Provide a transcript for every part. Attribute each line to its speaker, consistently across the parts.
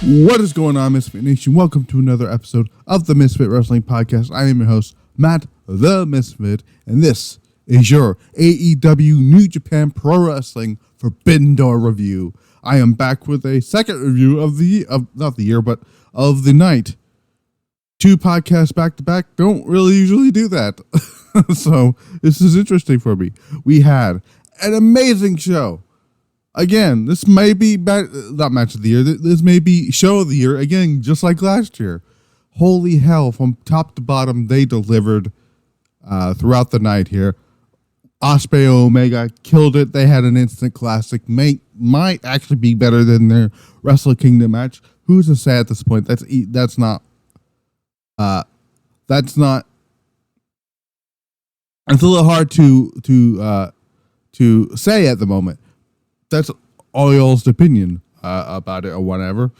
Speaker 1: What is going on, Misfit Nation? Welcome to another episode of the Misfit Wrestling Podcast. I am your host, Matt the Misfit, and this is your AEW New Japan Pro Wrestling Forbidden Door review. I am back with a second review of of the night. Two podcasts back to back don't really usually do that. So this is interesting for me. We had an amazing show. Again, this may be not match of the year. This may be show of the year. Again, just like last year. Holy hell, from top to bottom, they delivered throughout the night here. Ospreay and Omega killed it. They had an instant classic. Might actually be better than their Wrestle Kingdom match. Who's to say at this point? That's not. It's a little hard to say at the moment. That's all y'all's opinion about it or whatever.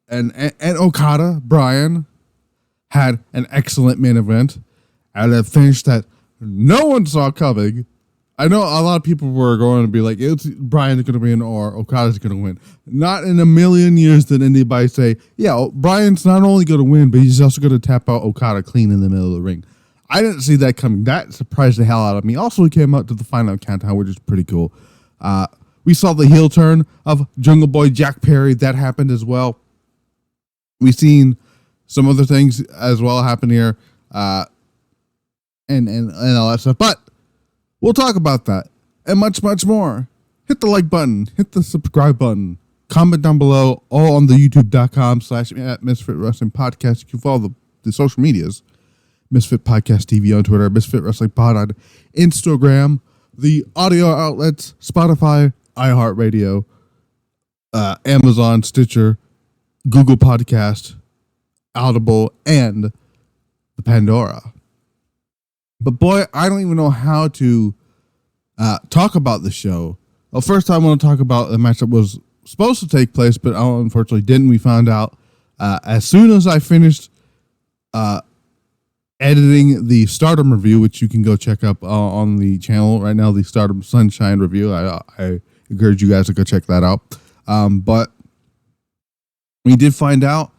Speaker 1: And Okada, Bryan, had an excellent main event and a finish that no one saw coming. I know a lot of people were going to be like, Bryan's going to win or Okada's going to win. Not in a million years did anybody say, yeah, Bryan's not only going to win, but he's also going to tap out Okada clean in the middle of the ring. I didn't see that coming. That surprised the hell out of me. Also, he came out to the final countdown, which is pretty cool. We saw the heel turn of Jungle Boy Jack Perry. That happened as well. We've seen some other things as well happen here, and all that stuff. But we'll talk about that and much, much more. Hit the like button. Hit the subscribe button. Comment down below, all on the youtube.com/Misfit Wrestling Podcast. You can follow the social medias. Misfit Podcast TV on Twitter. Misfit Wrestling Pod on Instagram. The audio outlets, Spotify, iHeartRadio, Amazon, Stitcher, Google Podcast, Audible, and the Pandora. But boy, I don't even know how to talk about the show. Well, first I want to talk about the match that was supposed to take place, but unfortunately didn't. We found out as soon as I finished editing the Stardom review, which you can go check up on the channel right now, the Stardom Sunshine review. I encourage you guys to go check that out. But we did find out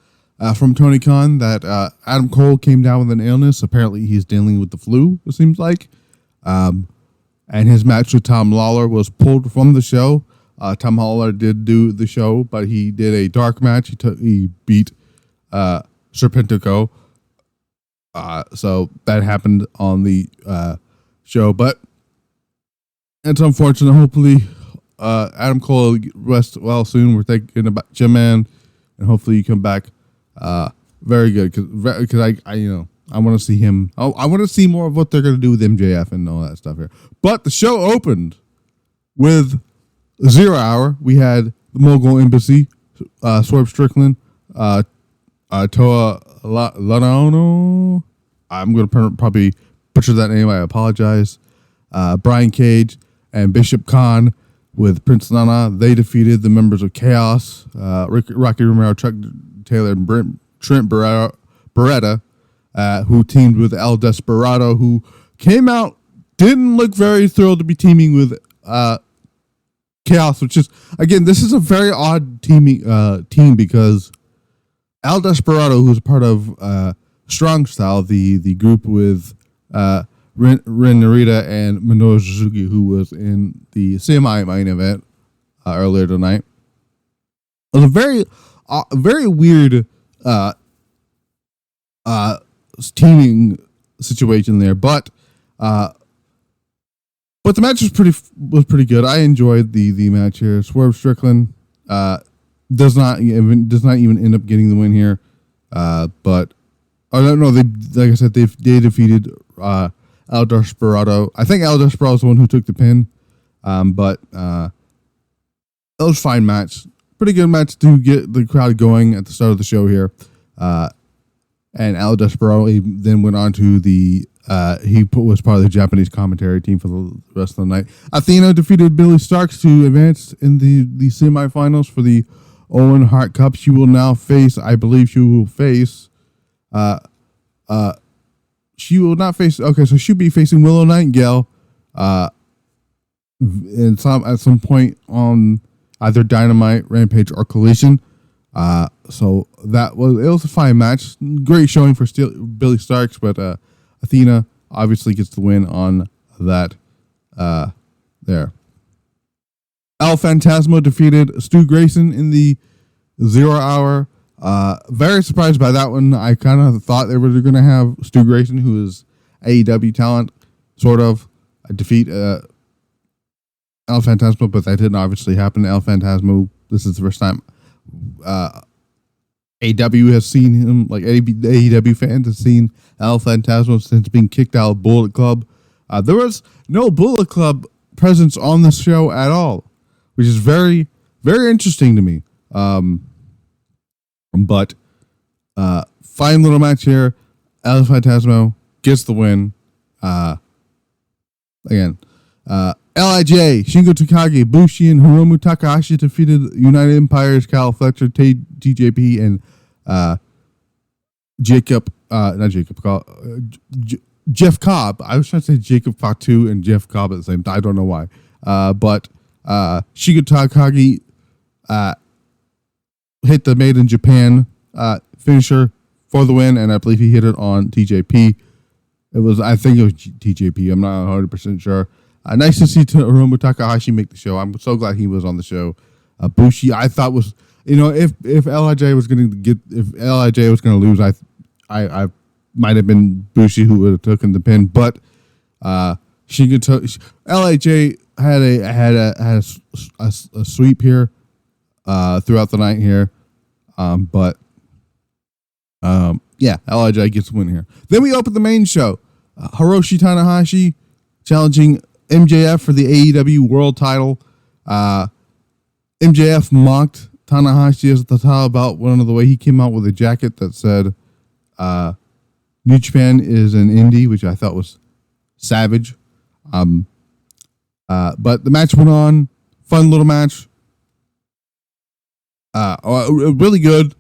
Speaker 1: from Tony Khan that Adam Cole came down with an illness. Apparently he's dealing with the flu, it seems like. And his match with Tom Lawler was pulled from the show. Tom Lawler did do the show, but he did a dark match. He beat Serpentico. So that happened on the show, but it's unfortunate. Hopefully, Adam Cole rests well soon. We're thinking about Jim Man, and hopefully you come back very good because I want to see him. I want to see more of what they're going to do with MJF and all that stuff here. But the show opened with 0 Hour. We had the Mogul Embassy, Swerve Strickland, Toa Lanono. I'm going to probably butcher that name. I apologize. Brian Cage and Bishop Khan with Prince Nana. They defeated the members of Chaos, Rocky Romero, Chuck Taylor, and Trent Beretta, who teamed with El Desperado, who came out, didn't look very thrilled to be teaming with Chaos, which is, again, this is a very odd team because El Desperado, who's part of Strong Style, the group with Ren Narita and Minoru Suzuki, who was in the semi-main event earlier tonight. It was a very weird teaming situation there, but the match was pretty good. I enjoyed the match here. Swerve Strickland does not even end up getting the win here, but I don't know. Like I said, they defeated El Desperado. I think El Desperado is the one who took the pin, but it was a fine match. Pretty good match to get the crowd going at the start of the show here. And El Desperado then went on to was part of the Japanese commentary team for the rest of the night. Athena defeated Billy Starks to advance in the semifinals for the Owen Hart Cup. She will now face, I believe she will face, she will not face, okay, so she'll be facing Willow Nightingale at some point on either Dynamite, Rampage, or Collision. So it was a fine match. Great showing for Billy Starks, but Athena obviously gets the win on that there. El Phantasmo defeated Stu Grayson in the 0 hour. Very surprised by that one. I kind of thought they were going to have Stu Grayson, who is AEW talent, sort of defeat El Phantasmo, but that didn't obviously happen. El Phantasmo, this is the first time AEW has seen him, like AEW fans have seen El Phantasmo since being kicked out of Bullet Club. There was no Bullet Club presence on the show at all, which is very, very interesting to me. But fine little match here. El Phantasmo gets the win. Again, LIJ, Shingo Takagi, Bushi, and Hiromu Takahashi defeated United Empire's Kyle Fletcher, TJP, and Jeff Cobb. I was trying to say Jacob Fatu and Jeff Cobb at the same time. I don't know why. But Shingo Takagi hit the Made in Japan finisher for the win, and I believe he hit it on TJP. I think it was TJP. I'm not 100% sure. Nice to see Hiromu Takahashi make the show. I'm so glad he was on the show. Bushi, I thought was, if LIJ was going to lose, I might have been Bushi who would have taken the pin, but LIJ had a sweep here throughout the night here, but LIJ gets the win here. Then we open the main show. Hiroshi Tanahashi challenging MJF for the AEW World title. MJF mocked Tanahashi as the title belt one of the way he came out with a jacket that said New Japan is an indie, which I thought was savage. But the match went on. Fun little match. A really good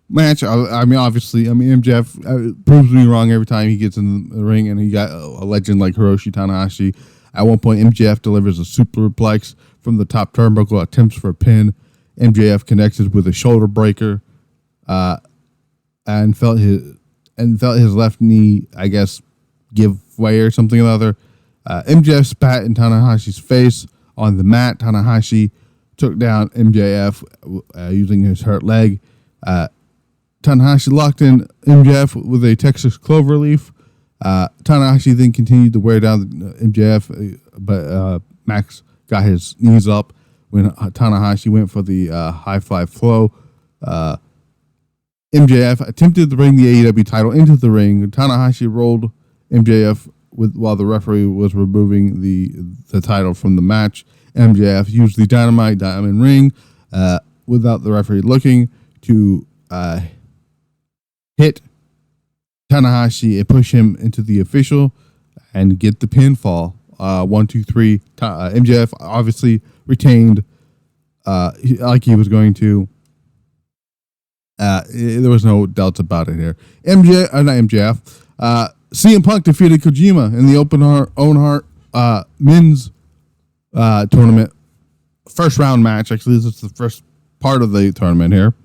Speaker 1: match. Obviously, MJF proves me wrong every time he gets in the ring, and he got a legend like Hiroshi Tanahashi. At one point, MJF delivers a superplex from the top turnbuckle, attempts for a pin. MJF connects with a shoulder breaker, and felt his left knee, I guess, give way or something or other. MJF spat in Tanahashi's face on the mat. Tanahashi took down MJF using his hurt leg. Tanahashi locked in MJF with a Texas cloverleaf. Tanahashi then continued to wear down MJF, but Max got his knees up when Tanahashi went for the high fly flow. MJF attempted to bring the AEW title into the ring. Tanahashi rolled MJF while the referee was removing the title from the match. MJF used the Dynamite Diamond Ring without the referee looking to hit Tanahashi and push him into the official and get the pinfall. 1, 2, 3. MJF obviously retained like he was going to. There was no doubts about it here. Not MJF. CM Punk defeated Kojima in the Owen Hart men's tournament. First round match. Actually, this is the first part of the tournament here.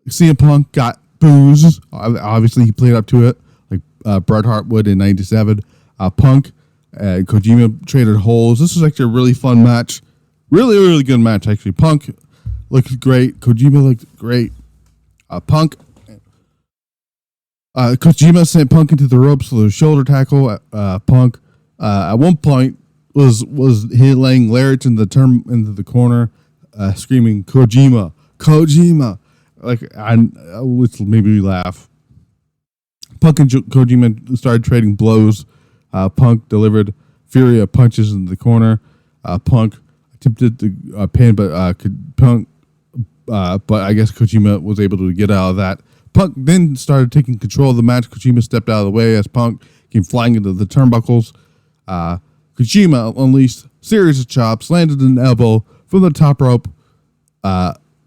Speaker 1: CM Punk got boos. Obviously, he played up to it like Bret Hart would in '97. Punk and Kojima traded holes. This was actually a really fun match. Really, really good match, actually. Punk looked great. Kojima looked great. Kojima sent Punk into the ropes with a shoulder tackle. Punk at one point was laying lariats into the corner, screaming Kojima, which made me laugh. Punk and Kojima started trading blows. Punk delivered fury of punches in the corner. Punk attempted to pin, but I guess Kojima was able to get out of that. Punk then started taking control of the match. Kojima stepped out of the way as Punk came flying into the turnbuckles. Kojima unleashed a series of chops, landed an elbow from the top rope,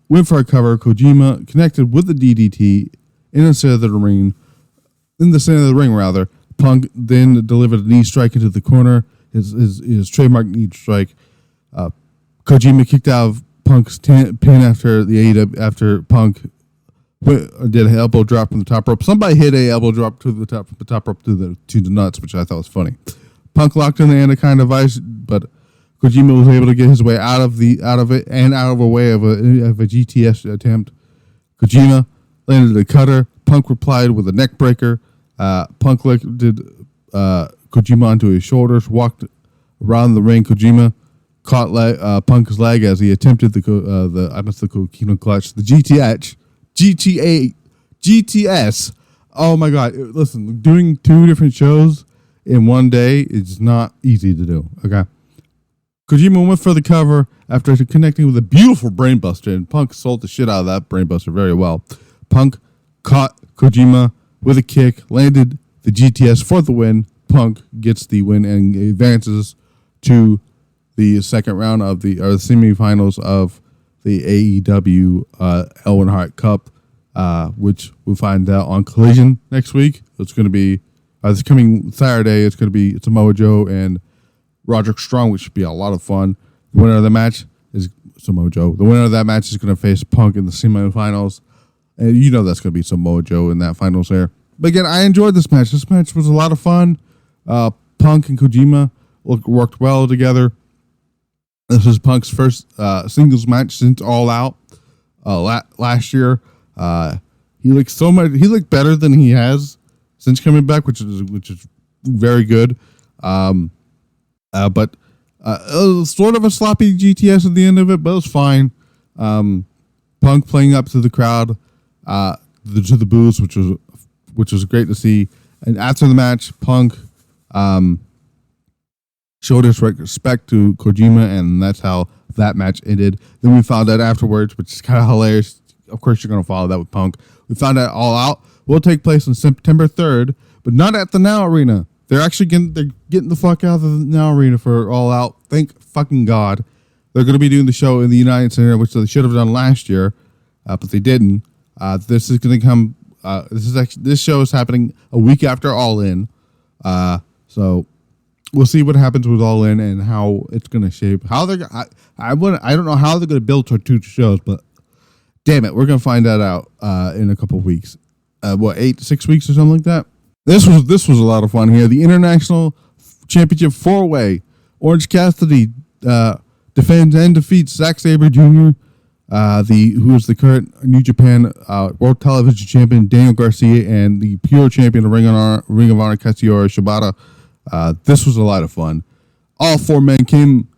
Speaker 1: went for a cover. Kojima connected with the DDT in the center of the ring. Punk then delivered a knee strike into the corner, his trademark knee strike. Kojima kicked out of Punk's pin after the AEW after Punk did an elbow drop from the top rope. Somebody hit a elbow drop to the top rope to the nuts, which I thought was funny. Punk locked in the anaconda vice, but Kojima was able to get his way out of it and out of a way of a GTS attempt. Kojima landed a cutter. Punk replied with a neck breaker. Punk did Kojima onto his shoulders, walked around the ring. Kojima caught Punk's leg as he attempted the Kojima clutch, the GTS. Oh my God! Listen, doing 2 different shows in one day is not easy to do. Okay. Kojima went for the cover after connecting with a beautiful brainbuster, and Punk sold the shit out of that brainbuster very well. Punk caught Kojima with a kick, landed the GTS for the win. Punk gets the win and advances to the second round of the semifinals of the AEW Owen Hart Cup, which we'll find out on Collision next week. It's going to be this coming Saturday. It's going to be Samoa Joe and Roderick Strong, which should be a lot of fun. The winner of the match is Samoa Joe. The winner of that match is going to face Punk in the semifinals. And you know that's going to be Samoa Joe in that finals there. But again, I enjoyed this match. This match was a lot of fun. Punk and Kojima worked well together. This was Punk's first singles match since All Out last year. He looked better than he has since coming back, which is very good. But it was sort of a sloppy GTS at the end of it, but it was fine. Punk playing up to the crowd, to the booths, which was great to see. And after the match, Punk showed his respect to Kojima, and that's how that match ended. Then we found out afterwards, which is kind of hilarious. Of course, you're going to follow that with Punk. We found out All Out will take place on September 3rd, but not at the Now Arena. They're actually getting the fuck out of the Now Arena for All Out. Thank fucking God. They're going to be doing the show in the United Center, which they should have done last year, but they didn't. This is going to come. This show is happening a week after All In, so we'll see what happens with All In and how it's going to shape. How they're I don't know how they're going to build to 2 shows, but damn it, we're going to find that out in a couple of weeks. 6 weeks or something like that. This was a lot of fun here. The International Championship 4-way. Orange Cassidy defends and defeats Zack Sabre Jr., who is the current New Japan World Television Champion, Daniel Garcia, and the pure champion of Ring of Honor, Katsuyori Shibata. This was a lot of fun. All 4 men came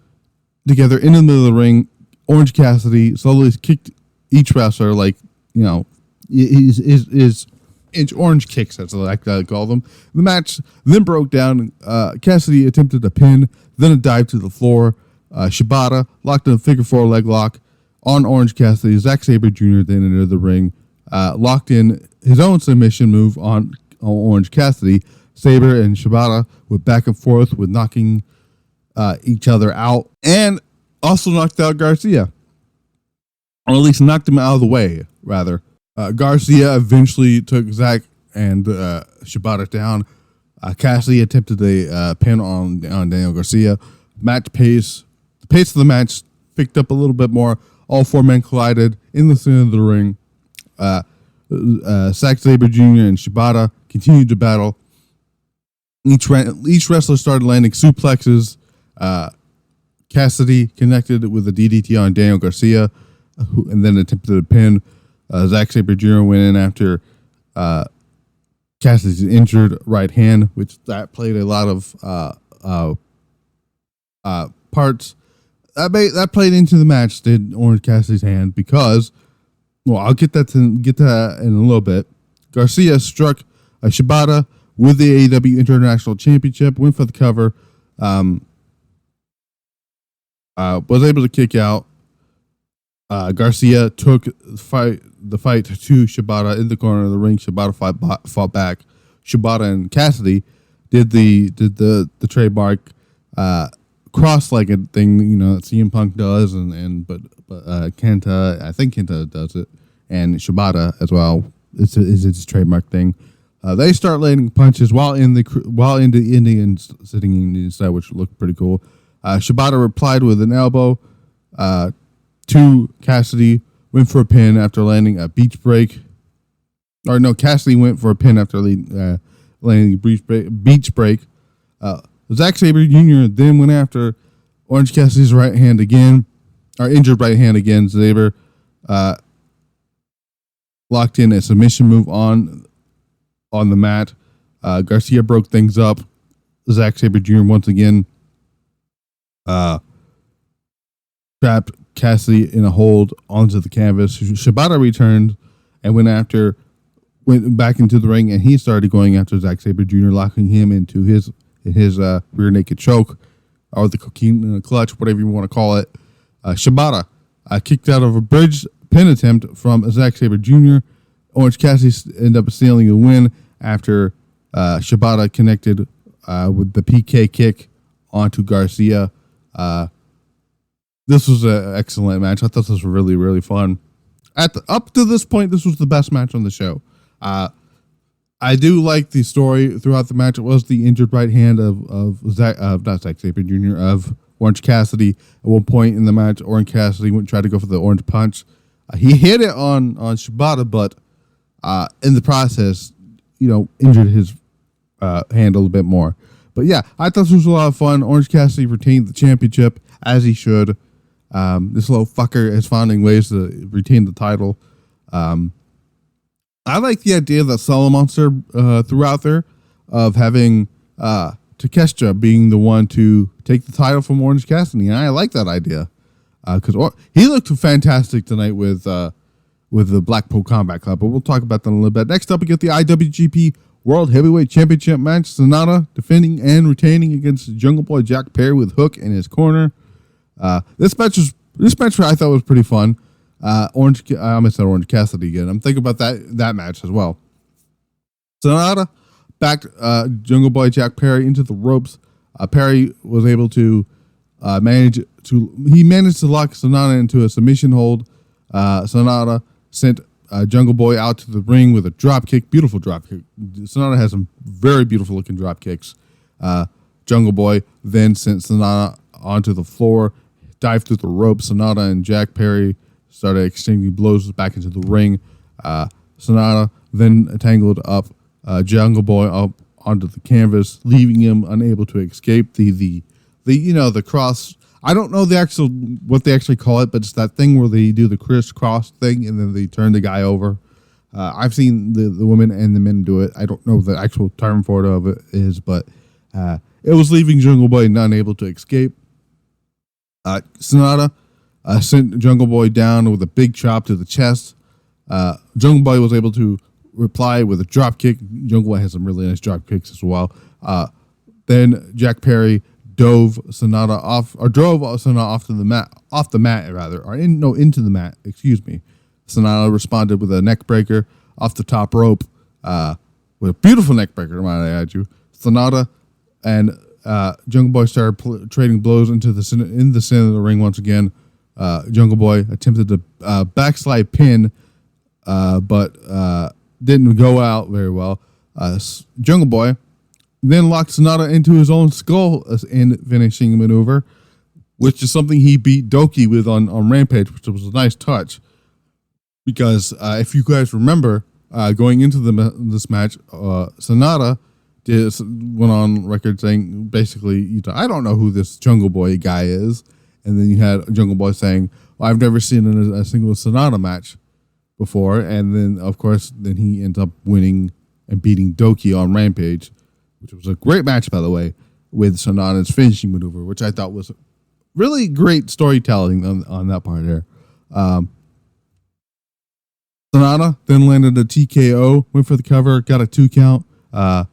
Speaker 1: together in the middle of the ring. Orange Cassidy slowly kicked each wrestler, his orange kicks, as I like to call them. The match then broke down. Cassidy attempted a pin, then a dive to the floor. Shibata locked in a figure 4 leg lock on Orange Cassidy. Zack Sabre Jr. then entered the ring, locked in his own submission move on Orange Cassidy. Sabre and Shibata went back and forth with knocking each other out, and also knocked out Garcia, or at least knocked him out of the way, rather. Garcia eventually took Zack and Shibata down. Cassidy attempted a pin on Daniel Garcia. The pace of the match picked up a little bit more. All 4 men collided in the center of the ring. Zack Sabre Jr. and Shibata continued to battle. Each wrestler started landing suplexes. Cassidy connected with a DDT on Daniel Garcia, and then attempted a pin. Zack Sabre Jr. went in after Cassidy's injured right hand, which that played a lot of parts. That played into the match, did Orange Cassidy's hand, because, well, I'll get that in a little bit. Garcia struck Shibata with the AEW International Championship, went for the cover, was able to kick out. Garcia took the fight to Shibata in the corner of the ring. Shibata fought back. Shibata and Cassidy did the trademark cross-legged thing, that CM Punk does, but Kenta, I think Kenta does it, and Shibata as well. It's his trademark thing. They start landing punches while the Indians sitting in the side, which looked pretty cool. Shibata replied with an elbow to 2, Cassidy went for a pin after landing a beach break. Or no, Cassidy went for a pin after landing a beach break. Zack Sabre Jr. then went after Orange Cassidy's right hand again, or injured right hand again. Sabre locked in a submission move on the mat. Garcia broke things up. Zack Sabre Jr. once again trapped Cassidy in a hold onto the canvas. Shibata returned and went back into the ring, and he started going after Zack Sabre Jr., locking him into his rear naked choke, or the cocaine clutch, whatever you want to call it. Shibata kicked out of a bridge pin attempt from Zack Sabre Jr. Orange Cassidy ended up stealing the win after Shibata connected with the PK kick onto Garcia. This was an excellent match. I thought this was really, really fun. Up to this point, this was the best match on the show. I do like the story throughout the match. It was the injured right hand of not Zack Sabre Jr., of Orange Cassidy. At one point in the match, Orange Cassidy went and tried to go for the orange punch. He hit it on Shibata, but in the process, injured his hand a little bit more. But yeah, I thought this was a lot of fun. Orange Cassidy retained the championship, as he should. This little fucker is finding ways to retain the title. I like the idea that Solo Monster threw out there of having Takeshita being the one to take the title from Orange Cassidy, and I like that idea because he looked fantastic tonight with the Blackpool Combat Club. But we'll talk about that in a little bit. Next up, we get the IWGP World Heavyweight Championship match. SANADA defending and retaining against Jungle Boy Jack Perry with Hook in his corner. This match I thought was pretty fun. I almost said Orange Cassidy again. I'm thinking about that match as well. SANADA backed Jungle Boy Jack Perry into the ropes. Perry was able to manage to lock SANADA into a submission hold. SANADA sent Jungle Boy out to the ring with a drop kick, beautiful drop kick. SANADA has some very beautiful looking drop kicks. Jungle Boy then sent SANADA onto the floor, dived through the ropes. SANADA and Jack Perry started exchanging blows back into the ring. SANADA then tangled up Jungle Boy up onto the canvas, leaving him unable to escape the cross. I don't know what they actually call it, but it's that thing where they do the crisscross thing and then they turn the guy over. I've seen the women and the men do it. I don't know what the actual term for it is, but it was leaving Jungle Boy unable to escape. SANADA sent Jungle Boy down with a big chop to the chest. Jungle Boy was able to reply with a drop kick. Jungle Boy has some really nice drop kicks as well. Then Jack Perry drove SANADA off the mat, into the mat. Excuse me. SANADA responded with a neck breaker off the top rope, with a beautiful neck breaker. Might I add you? SANADA and Jungle Boy started trading blows in the center of the ring once again. Jungle Boy attempted to backslide pin, but didn't go out very well. Jungle Boy then locked SANADA into his own skull in finishing maneuver, which is something he beat Doki with on Rampage, which was a nice touch. Because if you guys remember, going into this match, SANADA went on record saying, basically, I don't know who this Jungle Boy guy is. And then you had Jungle Boy saying, well, I've never seen a single SANADA match before. And then, of course, he ends up winning and beating Doki on Rampage, which was a great match, by the way, with SANADA's finishing maneuver, which I thought was really great storytelling on that part there. SANADA then landed a TKO, went for the cover, got a 2 count, Jungle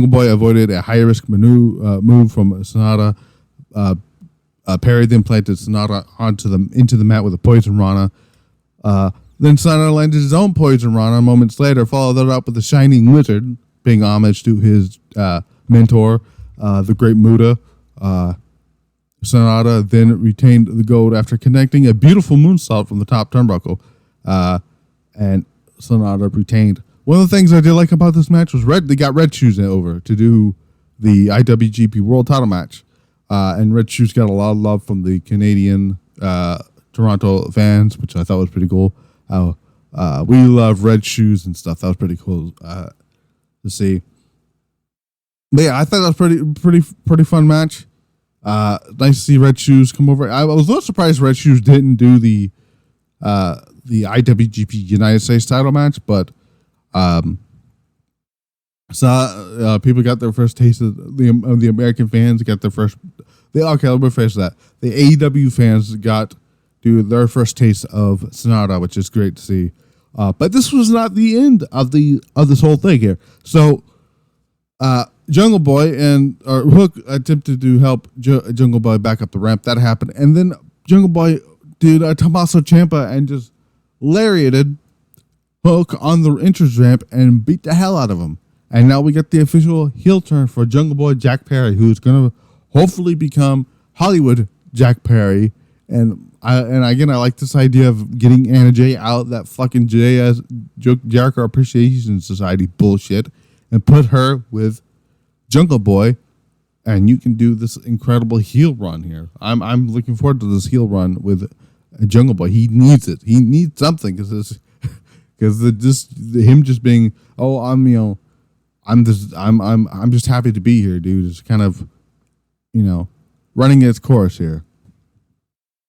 Speaker 1: Boy avoided a high-risk move from SANADA. Perry then planted SANADA into the mat with a Poison Rana. Then SANADA landed his own Poison Rana moments later, followed that up with a Shining Wizard, paying homage to his mentor, the Great Muta. SANADA then retained the gold after connecting a beautiful moonsault from the top turnbuckle, and SANADA retained. One of the things I did like about this match was they got Red Shoes over to do the IWGP World Title match, and Red Shoes got a lot of love from the Canadian Toronto fans, which I thought was pretty cool. We love red shoes and stuff. That was pretty cool to see. But yeah, I thought that was pretty fun match. Nice to see Red Shoes come over. I was a little surprised Red Shoes didn't do the IWGP United States title match, but people got their first taste of the American fans got their first. Let me finish that. The AEW fans got their first taste of SANADA, which is great to see. But this was not the end of this whole thing here. So, Jungle Boy and Hook attempted to help Jungle Boy back up the ramp. That happened, and then Jungle Boy did a Tommaso Ciampa and just lariated Hook on the entrance ramp and beat the hell out of him. And now we get the official heel turn for Jungle Boy Jack Perry, who's going to hopefully become Hollywood Jack Perry. And again, I like this idea of getting Anna Jay out that fucking Jericho Appreciation Society bullshit and put her with Jungle Boy, and you can do this incredible heel run here. I'm looking forward to this heel run with Jungle Boy. He needs it. He needs something because him just being I'm just happy to be here, dude. It's kind of running its course here.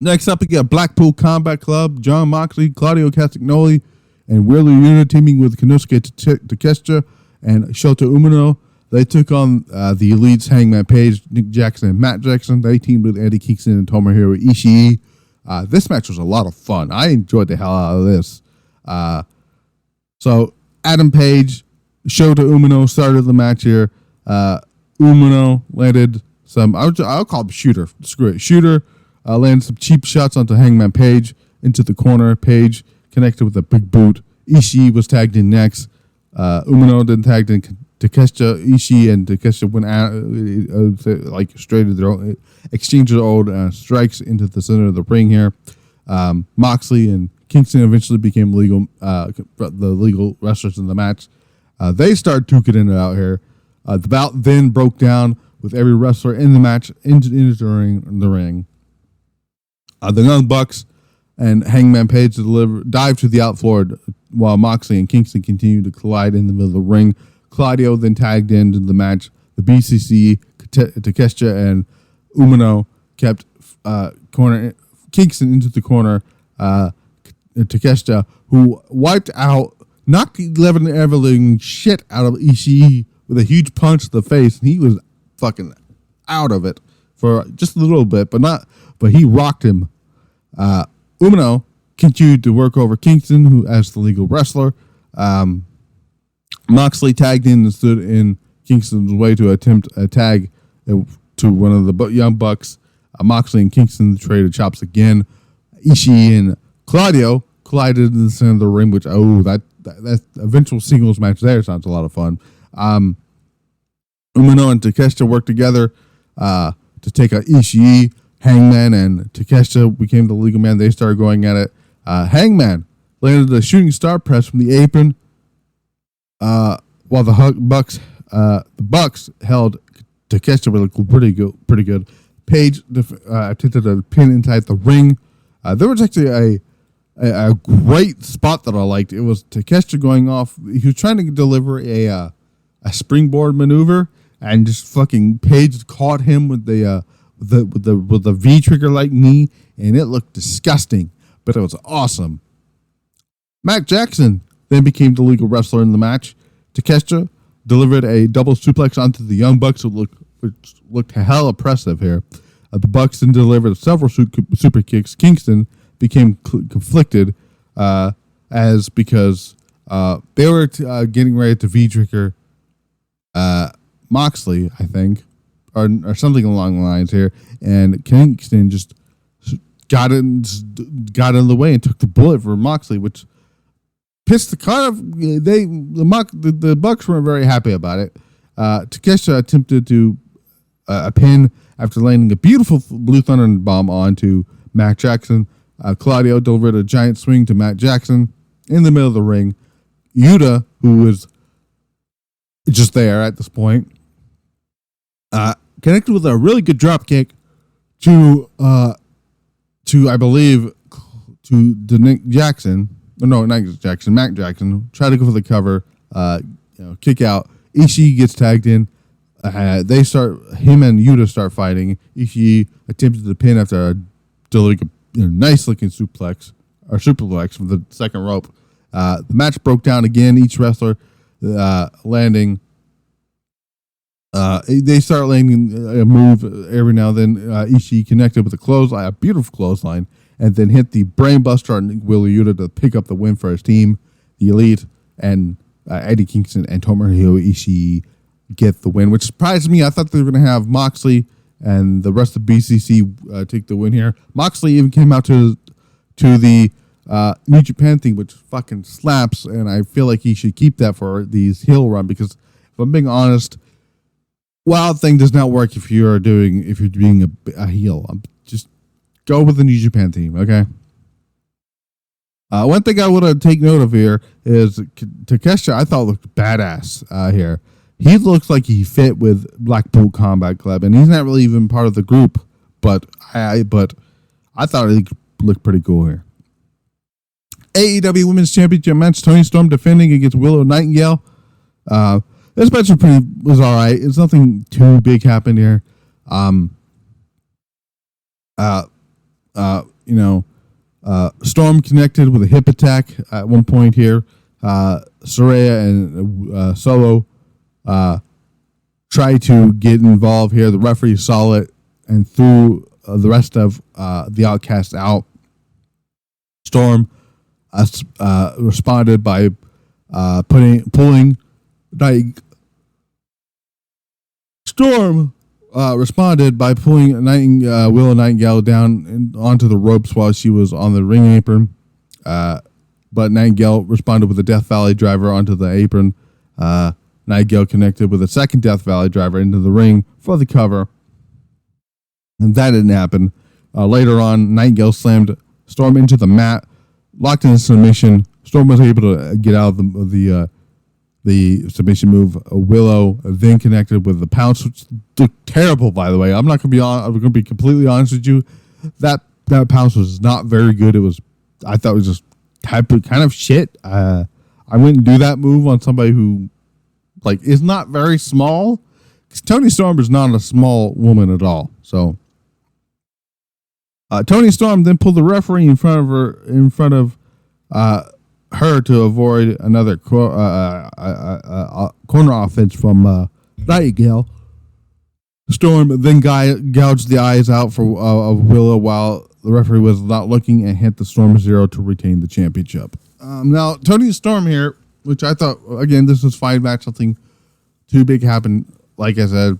Speaker 1: Next up, we got Blackpool Combat Club, Jon Moxley, Claudio Castagnoli, and Wheeler Yuta teaming with Konosuke Takeshita and Shota Umino. They took on the Elites, Hangman Page, Nick Jackson, and Matt Jackson. They teamed with Eddie Kingston and Tomohiro Ishii. This match was a lot of fun. I enjoyed the hell out of this. So Adam Page, Shota Umino started the match here. Umino landed some, I'll call him Shooter. Screw it. Shooter landed some cheap shots onto Hangman Page into the corner. Page connected with a big boot. Ishii was tagged in next. Umino then tagged in Takeshita. Ishii and Takeshita went out, straight to their own, exchanged their old strikes into the center of the ring here. Moxley and Kingston eventually became the legal wrestlers in the match. They started duking it out here. The bout then broke down with every wrestler in the match entering the ring. The Young Bucks and Hangman Page dived to the outfloor while Moxley and Kingston continued to collide in the middle of the ring. Claudio then tagged into the match. The BCC, Takeshita and Umino kept Kingston into the corner. Takeshita, who knocked the 11 everling shit out of Ishii with a huge punch to the face, and he was fucking out of it for just a little bit, but he rocked him. Umino continued to work over Kingston, who as the legal wrestler. Moxley tagged in and stood in Kingston's way to attempt a tag to one of the Young Bucks. Moxley and Kingston traded chops again. Ishii and Claudio collided in the center of the ring, which that eventual singles match there sounds a lot of fun. Umino and Takeshita worked together to take out Ishii. Hangman and Takeshita became the legal man. They started going at it. Hangman landed the shooting star press from the apron, while the Bucks held Takeshita with pretty good. Page attempted a pin inside the ring. There was actually a great spot that I liked. It was Takeshita going off. He was trying to deliver a springboard maneuver, and just fucking Page caught him with the V trigger like knee, and it looked disgusting, but it was awesome. Matt Jackson then became the legal wrestler in the match. Takeshita delivered a double suplex onto the Young Bucks, which looked hell impressive here. The Bucks then delivered several super kicks. Kingston became conflicted because they were getting ready to V-trigger Moxley, I think, or something along the lines here, and Kingston just got in the way and took the bullet for Moxley, which pissed the Bucks weren't very happy about it. Takeshita attempted to a pin after landing a beautiful Blue Thunder bomb onto Matt Jackson. Claudio delivered a giant swing to Matt Jackson in the middle of the ring. Yuta, who was just there at this point, connected with a really good drop kick to I believe, to Nick Jackson. No, not Jackson. Mac Jackson. Try to go for the cover. Kick out. Ishii gets tagged in. Him and Yuta start fighting. Ishii attempted to pin after delivering a nice looking superplex from the second rope. The match broke down again. Each wrestler landing. They start landing a move every now and then. Ishii connected with a beautiful clothesline, and then hit the brainbuster on Wheeler Yuta to pick up the win for his team. The Elite and Eddie Kingston and Tomohiro Ishii get the win, which surprised me. I thought they were going to have Moxley and the rest of BCC take the win here. Moxley even came out to the New Japan thing, which fucking slaps, and I feel like he should keep that for these heel run, because if I'm being honest, Wild thing does not work if you're being a heel. Just go with the New Japan team, okay? One thing I want to take note of here is Takeshita, I thought, looked badass here. He looks like he fit with Blackpool Combat Club, and he's not really even part of the group, but I thought he looked pretty cool here. AEW Women's Championship match, Toni Storm defending against Willow Nightingale. This match was all right. It's nothing too big happened here. Storm connected with a hip attack at one point here. Saraya and Solo tried to get involved here. The referee saw it and threw the rest of the Outcasts out. Storm responded by pulling. Storm responded by pulling Willow Nightingale down onto the ropes while she was on the ring apron. But Nightingale responded with a Death Valley driver onto the apron. Nightingale connected with a second Death Valley driver into the ring for the cover. And that didn't happen. Later on, Nightingale slammed Storm into the mat, locked in a submission. Storm was able to get out of the submission move. Willow then connected with the pounce, which looked terrible, by the way. I'm going to be completely honest with you. That pounce was not very good. I thought it was just kind of shit. I wouldn't do that move on somebody who is not very small, because Toni Storm is not a small woman at all. So Toni Storm then pulled the referee in front of her to avoid another corner offense from Nightingale. Storm then gouged the eyes out of Willow while the referee was not looking, and hit the Storm Zero to retain the championship. Now, Toni Storm here, which I thought, again, this was fine match, nothing too big happened. Like I said,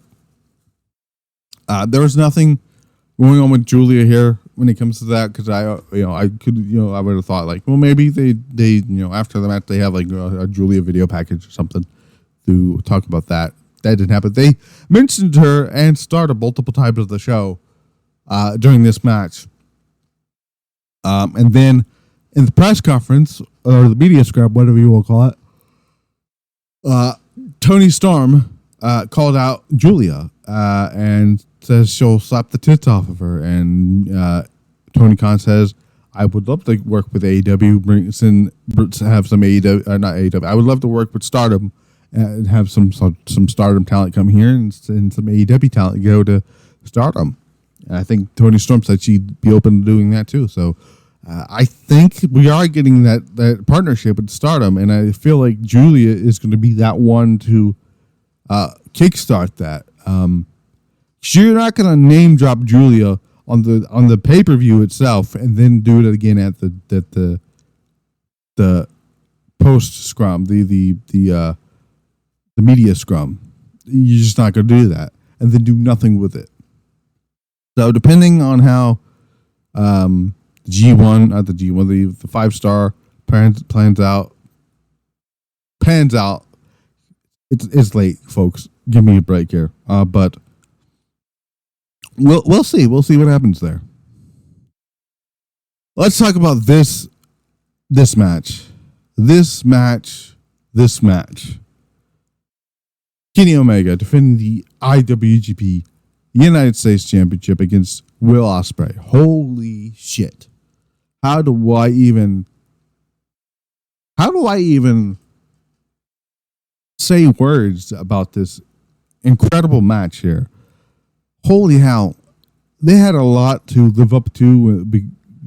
Speaker 1: there was nothing going on with Julia here when it comes to that, because I would have thought maybe they after the match they have a Julia video package or something to talk about that. That didn't happen. They mentioned her and Stardom multiple times of the show during this match, and then in the press conference or the media scrub, whatever you will call it, Toni Storm called out Julia and says she'll slap the tits off of her, and Tony Khan says, I would love to work with AEW, have some AEW, not AEW. I would love to work with Stardom and have some Stardom talent come here and some AEW talent go to Stardom. And I think Toni Storm said she'd be open to doing that too. So I think we are getting that partnership with Stardom, and I feel like Julia is going to be that one to kickstart that. You're not going to name drop Julia on the pay-per-view itself and then do it again at the post scrum, the media scrum. You're just not going to do that and then do nothing with it. So depending on how the 5-star pans out, it's late, folks. Give me a break here. But we'll see. We'll see what happens there. Let's talk about this match. This match. Kenny Omega defending the IWGP United States Championship against Will Ospreay. Holy shit. How do I even say words about this incredible match here? Holy hell. They had a lot to live up to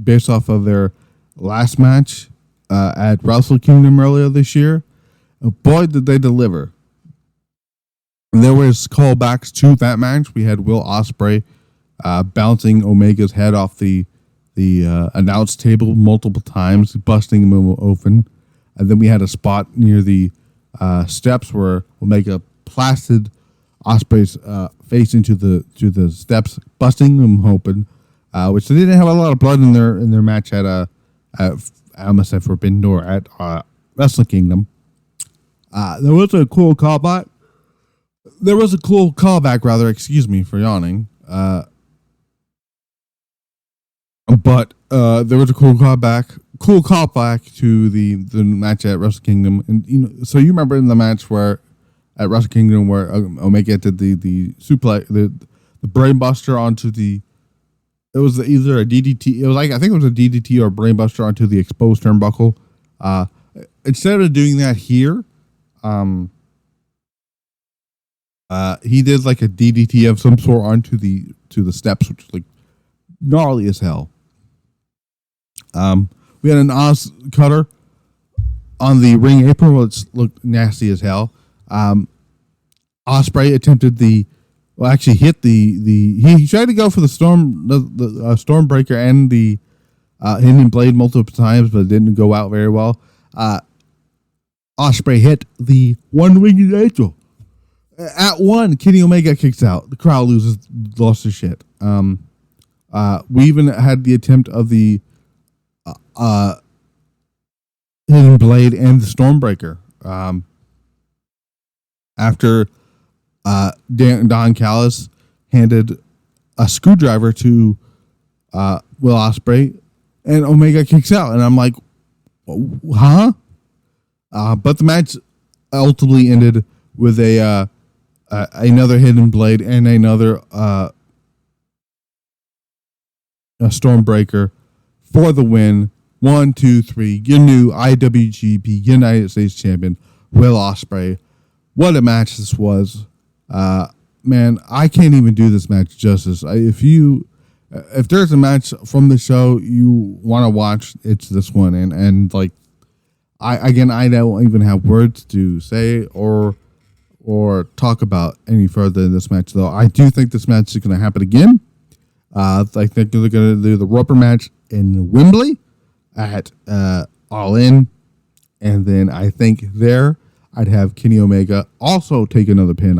Speaker 1: based off of their last match at Wrestle Kingdom earlier this year. Boy, did they deliver. There was callbacks to that match. We had Will Ospreay bouncing Omega's head off the announce table multiple times, busting him open. And then we had a spot near the steps where Omega plastered Ospreay's face into the steps, busting him open. Which they didn't have a lot of blood in their match at I almost said Forbidden Door at Wrestle Kingdom. There was a cool callback. Excuse me for yawning. But there was a cool callback to the match at Wrestle Kingdom, and so you remember in the match where at Wrestle Kingdom where Omega did the suplex, the brainbuster onto the. It was either a DDT. It was I think it was a DDT or a brainbuster onto the exposed turnbuckle. Instead of doing that here, he did like a DDT of some sort onto the steps, which was like gnarly as hell. We had an Oz cutter on the ring apron, which looked nasty as hell. Ospreay attempted he tried to go for the Stormbreaker and the Hidden Blade multiple times, but it didn't go out very well. Ospreay hit the one-winged angel. At one, Kenny Omega kicks out. The crowd lost their shit. We even had the attempt of the Hidden Blade and the Stormbreaker. After Don Callis handed a screwdriver to Will Ospreay, and Omega kicks out, and I'm like, huh? But the match ultimately ended with another Hidden Blade and another a Stormbreaker for the win. 1, 2, 3. Your new IWGP United States Champion, Will Ospreay. What a match this was. Man, I can't even do this match justice. If there's a match from the show you want to watch, it's this one. And like, I don't even have words to say or talk about any further in this match, though. I do think this match is going to happen again. I think they're going to do the rubber match in Wembley at Allin. And then I think there I'd have Kenny Omega also take another pin.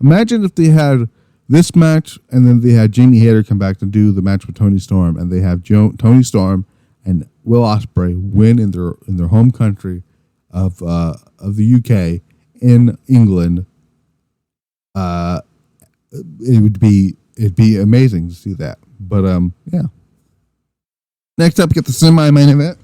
Speaker 1: Imagine if they had this match and then they had Jamie Hayter come back to do the match with Toni Storm, and they have Toni Storm and Will Ospreay win in their home country of the UK in England. It'd be amazing to see that. But yeah. Next up, we get the semi-main event.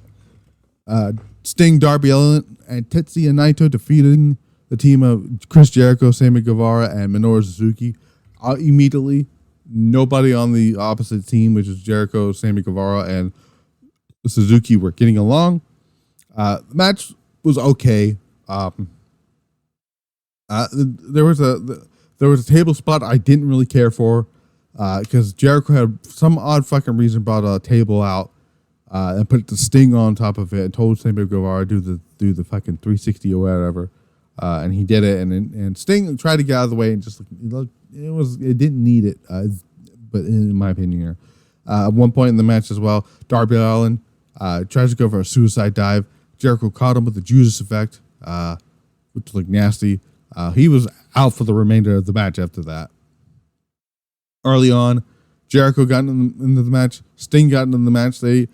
Speaker 1: Sting, Darby Allin, and Tetsuya Naito defeating the team of Chris Jericho, Sammy Guevara, and Minoru Suzuki. Immediately, nobody on the opposite team, which is Jericho, Sammy Guevara, and Suzuki, were getting along. The match was okay. There was a table spot I didn't really care for because Jericho had some odd fucking reason brought a table out and put the Sting on top of it and told Sammy Guevara do the fucking 360 or whatever, and he did it, and Sting tried to get out of the way and just it didn't need it, but in my opinion here, at one point in the match as well, Darby Allin tries to go for a suicide dive. Jericho caught him with the Judas effect, which looked nasty. He was out for the remainder of the match after that. Early on, Jericho got into the match. Sting got into the match. The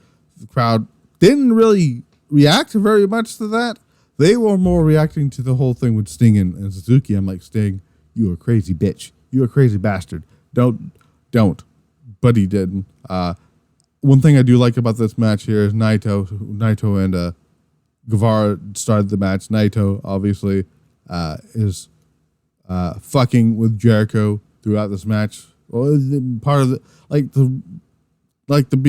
Speaker 1: crowd didn't really react very much to that. They were more reacting to the whole thing with Sting and Suzuki. I'm like, Sting, you a crazy bitch. You a crazy bastard. Don't. But he didn't. One thing I do like about this match here is Naito and Guevara started the match. Naito, obviously, is fucking with Jericho throughout this match. part of the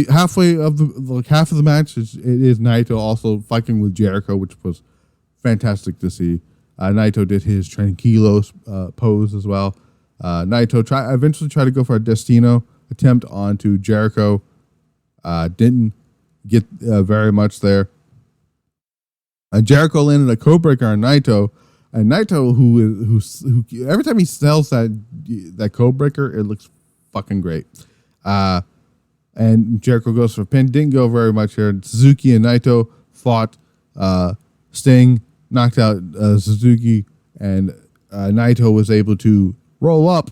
Speaker 1: halfway of the half of the match is Naito also fighting with Jericho, which was fantastic to see. Naito did his tranquilos pose as well. Naito eventually tried to go for a Destino attempt onto Jericho. Didn't get very much there. Jericho landed a codebreaker on Naito, and Naito, who every time he sells that codebreaker, it looks fucking great. And Jericho goes for a pin. Didn't go very much here. Suzuki and Naito fought. Sting knocked out Suzuki, and Naito was able to roll up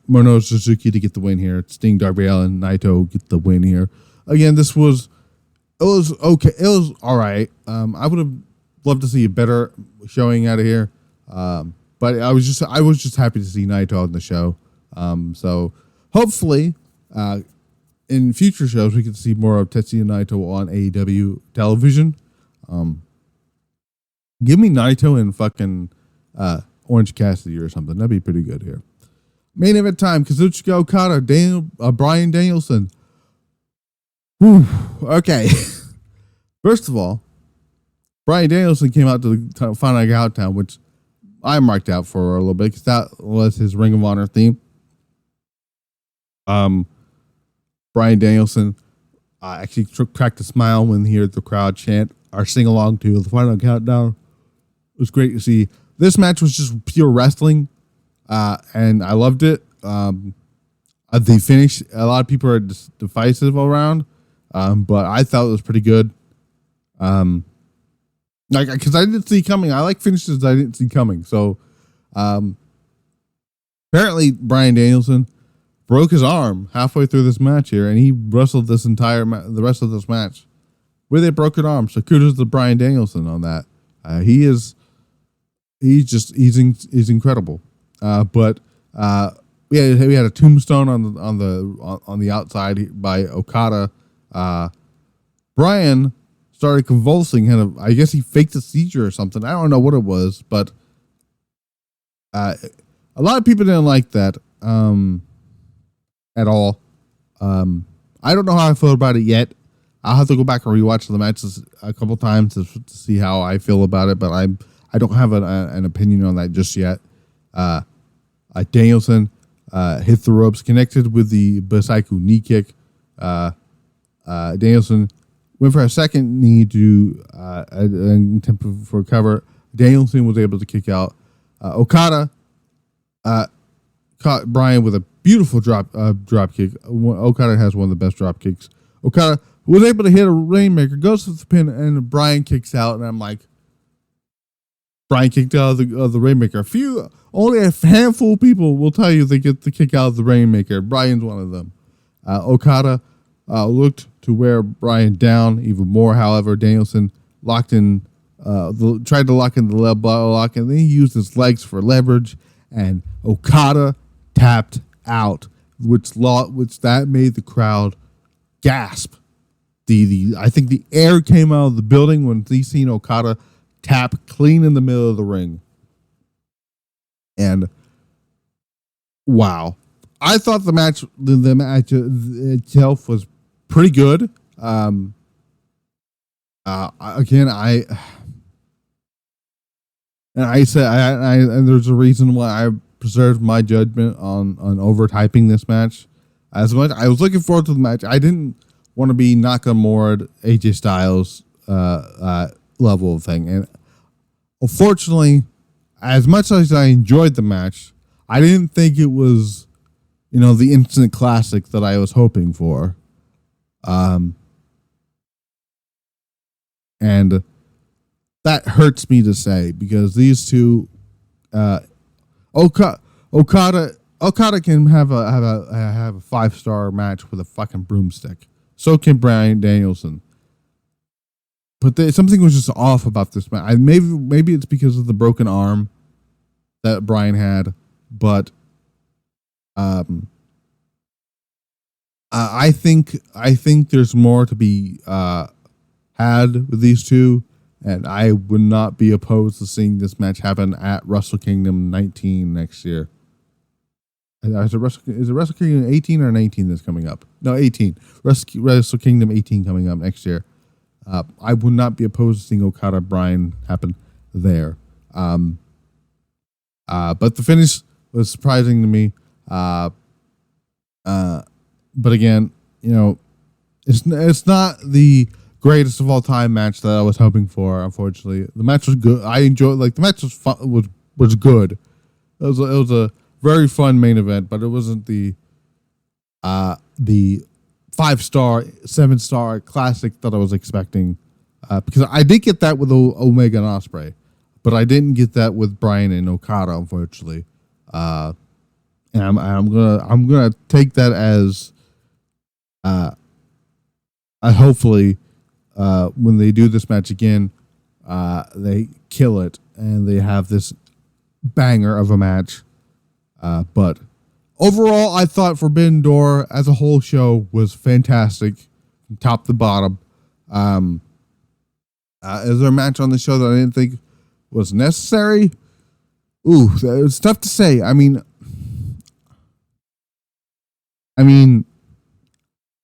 Speaker 1: Mono Suzuki to get the win here. Sting, Darby Allin, Naito get the win here. Again, it was okay. It was all right. I would have loved to see a better showing out of here. But I was just happy to see Naito on the show. So hopefully, in future shows, we can see more of Tetsuya Naito on AEW television. Give me Naito and fucking Orange Cassidy or something. That'd be pretty good here. Main event time: Kazuchika Okada, Bryan Danielson. Whew, okay. First of all, Bryan Danielson came out to the Final Countdown, which I marked out for a little bit because that was his Ring of Honor theme. Bryan Danielson actually cracked a smile when he heard the crowd chant or sing along to the Final Countdown. It was great to see. This match was just pure wrestling, and I loved it. The finish, a lot of people are divisive around, but I thought it was pretty good. Because I didn't see coming. I like finishes I didn't see coming. So, apparently Bryan Danielson broke his arm halfway through this match here, and he wrestled this the rest of this match with a broken arm. So kudos to Bryan Danielson on that. He's incredible. But we had a tombstone on the outside by Okada. Bryan started convulsing. I guess he faked a seizure or something. I don't know what it was, but a lot of people didn't like that at all. I don't know how I feel about it yet. I'll have to go back and rewatch the matches a couple times to see how I feel about it, but I don't have an opinion on that just yet. Danielson hit the ropes, connected with the Basaiku knee kick. Danielson went for a second knee to attempt for a cover. Danielson was able to kick out. Okada caught Bryan with a beautiful drop kick. Okada has one of the best drop kicks. Okada was able to hit a Rainmaker, goes to the pin, and Bryan kicks out. And I'm like, Bryan kicked out of the Rainmaker. Only a handful of people will tell you they get the kick out of the Rainmaker. Bryan's one of them. Okada looked to wear Bryan down even more. However, Danielson tried to lock in the leg lock, and then he used his legs for leverage, and Okada tapped out, which that made the crowd gasp. I think the air came out of the building when they seen Okada tap clean in the middle of the ring. And wow, I thought the match itself was pretty good. And there's a reason why I preserved my judgment on overhyping this match. As much I was looking forward to the match, I didn't want to be Nakamura, AJ Styles level of thing. And unfortunately, as much as I enjoyed the match, I didn't think it was, the instant classic that I was hoping for. And that hurts me to say, because these two, Okada can have a 5-star match with a fucking broomstick. So can Bryan Danielson. But something was just off about this match. Maybe it's because of the broken arm that Bryan had, but I think there's more to be had with these two, and I would not be opposed to seeing this match happen at Wrestle Kingdom 19 next year. Is it Wrestle Kingdom 18 or 19 that's coming up? No, 18. Wrestle Kingdom 18 coming up next year. I would not be opposed to seeing Okada Bryan happen there. But the finish was surprising to me. But again, it's not the greatest of all time match that I was hoping for. Unfortunately, the match was good. I enjoyed the match was fun, was good. It was a very fun main event, but it wasn't the 5-star, 7-star classic that I was expecting. Because I did get that with Omega and Ospreay, but I didn't get that with Bryan and Okada, unfortunately. And I'm gonna take that as hopefully when they do this match again, they kill it and they have this banger of a match. But overall, I thought Forbidden Door as a whole show was fantastic from top to bottom. Is there a match on the show that I didn't think was necessary? Ooh, it's tough to say. I mean,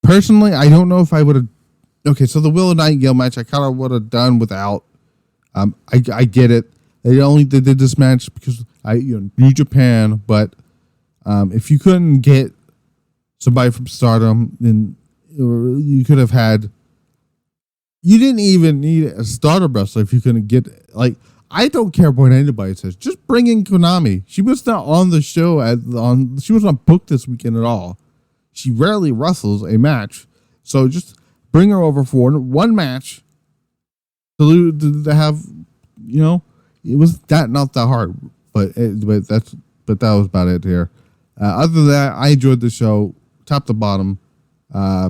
Speaker 1: personally, I don't know if I would have. Okay, so the Willow Nightingale match, I kind of would have done without. I get it. They did this match because New Japan, but if you couldn't get somebody from Stardom, then you could have had. You didn't even need a Stardom wrestler if you couldn't get I don't care what anybody says. Just bring in Konami. She was not on the show she was not booked this weekend at all. She rarely wrestles a match, so just bring her over for one match to have. It was not that hard, but that was about it here. Other than that, I enjoyed the show top to bottom. I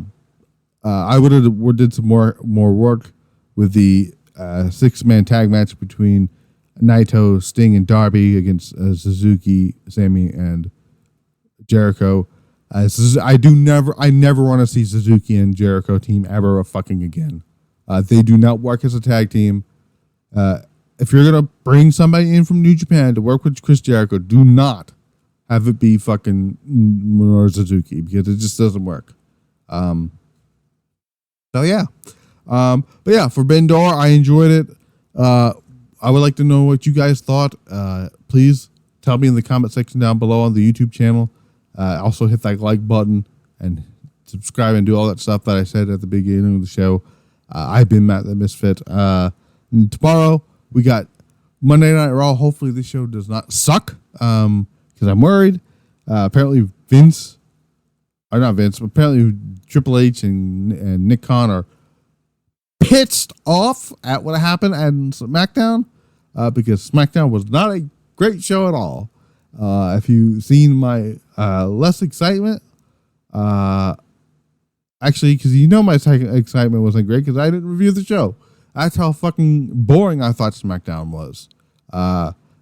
Speaker 1: did some more work with the 6-man tag match between Naito, Sting, and Darby against Suzuki, Sammy, and Jericho. I never want to see Suzuki and Jericho team ever fucking again. They do not work as a tag team. If you're gonna bring somebody in from New Japan to work with Chris Jericho, do not have it be fucking Minoru Suzuki because it just doesn't work. So yeah. But yeah, Forbidden Door, I enjoyed it. I would like to know what you guys thought. Please tell me in the comment section down below on the YouTube channel. Also hit that like button and subscribe and do all that stuff that I said at the beginning of the show. I've been Matt the Misfit. And tomorrow we got Monday Night Raw. Hopefully this show does not suck because I'm worried. Apparently apparently Triple H and Nick Khan are pissed off at what happened at SmackDown because SmackDown was not a great show at all. If you've seen my less excitement, actually, because my excitement wasn't great because I didn't review the show. That's how fucking boring I thought SmackDown was.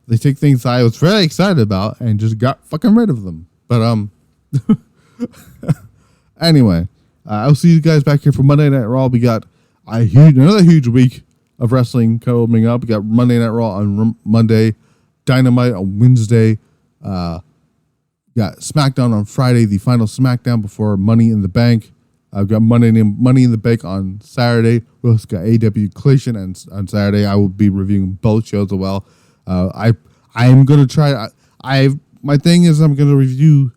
Speaker 1: They take things I was very excited about and just got fucking rid of them. But anyway, I'll see you guys back here for Monday Night Raw. We got another huge week of wrestling coming up. We got Monday Night Raw on Monday, Dynamite on Wednesday. Got SmackDown on Friday, the final SmackDown before Money in the Bank. I've got Money in the Bank on Saturday. We also got AEW Collision on Saturday. I will be reviewing both shows as well. I am gonna try. My thing is I'm gonna review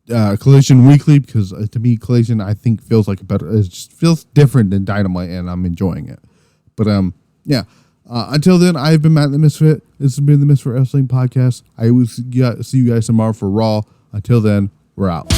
Speaker 1: Collision weekly because to me Collision I think feels like it just feels different than Dynamite and I'm enjoying it. But yeah. Until then, I've been Matt the Misfit. This has been the Misfit Wrestling Podcast. I will see you guys tomorrow for Raw. Until then, we're out.